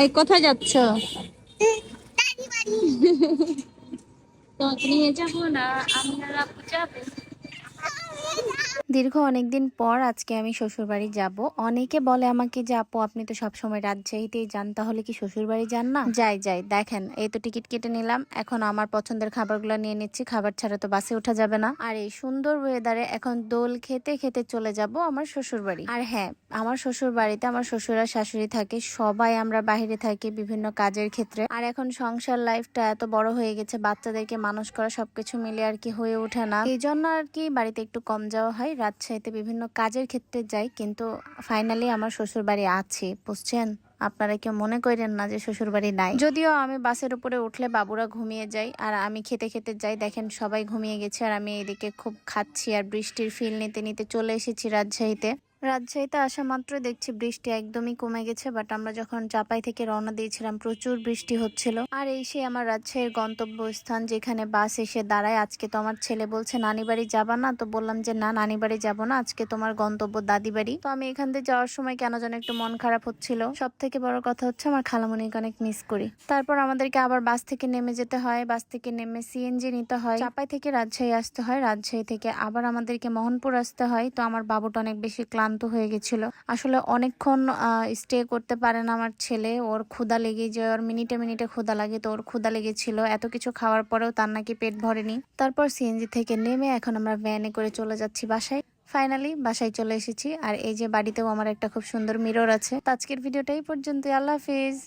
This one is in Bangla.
এই কোথায় যাচ্ছ? তোমাকে নিয়ে যাবো না, আমরা যাবো। দীর্ঘ অনেকদিন পর আজকে আমি শ্বশুরবাড়ি যাব। অনেকে বলে আমাকে যে আপু আপনি তো সবসময় রাজশাহীতেই যান, তাহলে কি শ্বশুরবাড়ি যান না? যাই যাই, দেখেন এই তো টিকিট কেটে নিলাম, এখন আমার পছন্দের খাবারগুলো নিয়ে নিচ্ছি। খাবার ছাড়া তো বাসে ওঠা যাবে না। আর এই সুন্দর ওয়েদারে এখন দোল খেতে খেতে চলে যাব আমার শ্বশুরবাড়ি। আর হ্যাঁ, আমার শ্বশুর বাড়িতে আমার শ্বশুর আর শাশুড়ি থাকে, সবাই আমরা বাইরে থাকি বিভিন্ন কাজের ক্ষেত্রে। আর এখন সংসার লাইফটা এত বড় হয়ে গেছে, বাচ্চাদেরকে মানুষ করা সবকিছু মিলে আর কি হয়ে ওঠে না। এই জন্য আর কি বাড়িতে একটু কম যাওয়া হয়। রাজশাহীতে বিভিন্ন কাজের ক্ষেত্রে যাই, কিন্তু ফাইনালি আমার শ্বশুর বাড়ি আছে, বুঝছেন? আপনারা কেউ মনে করেন না যে শ্বশুর বাড়ি নাই। যদিও আমি বাসের উপরে উঠলে বাবুরা ঘুমিয়ে যায় আর আমি খেতে খেতে যাই, দেখেন সবাই ঘুমিয়ে গেছে আর আমি এদিকে খুব খাচ্ছি আর বৃষ্টির ফিল নিতে নিতে চলে এসেছি রাজশাহীতে। রাজশাহীতে আসা মাত্র দেখছি বৃষ্টি একদমই কমে গেছে, বাট আমরা যখন চাপাই থেকে রওনা দিয়েছিলাম প্রচুর বৃষ্টি হচ্ছিল। আর এই সে আমার রাজশাহীর গন্তব্যস্থান, যেখানে বাস এসে দাঁড়ায়। আজকে তো আমার ছেলে বলছে নানি বাড়ি যাবা না, তো বললাম যে না, নানি বাড়ি যাবো না, আজকে তোমার গন্তব্য দাদি বাড়ি। তো আমি এখান থেকে যাওয়ার সময় কেন যেন একটু মন খারাপ হচ্ছিল। সব থেকে বড় কথা হচ্ছে আমার খালামণিকে অনেক মিস করি। তারপর আমাদেরকে আবার বাস থেকে নেমে যেতে হয়, বাস থেকে নেমে সিএনজি নিতে হয়, চাপাই থেকে রাজশাহী আসতে হয়, রাজশাহী থেকে আবার আমাদেরকে মোহনপুর আসতে হয়। তো আমার বাবুটা অনেক বেশি ক্লান্ত হয়ে গেছিল, আসলে অনেকক্ষণ স্টে করতে পারে না আমার ছেলে, ওর ক্ষুধা লেগে যায়, ওর মিনিটে মিনিটে ক্ষুধা লাগে, তো ওর ক্ষুধা লেগেছিল। এত কিছু খাওয়ার পরেও তার নাকি পেট ভরেনি। তারপর সিএনজি থেকে নেমে এখন আমরা ভ্যানে করে চলে যাচ্ছি বাসায়। ফাইনালি বাসায় চলে এসেছি, আর এই যে বাড়িতেও আমার একটা খুব সুন্দর মিরর আছে। তো আজকের ভিডিওটা এই পর্যন্ত, আল্লাহ হাফিজ।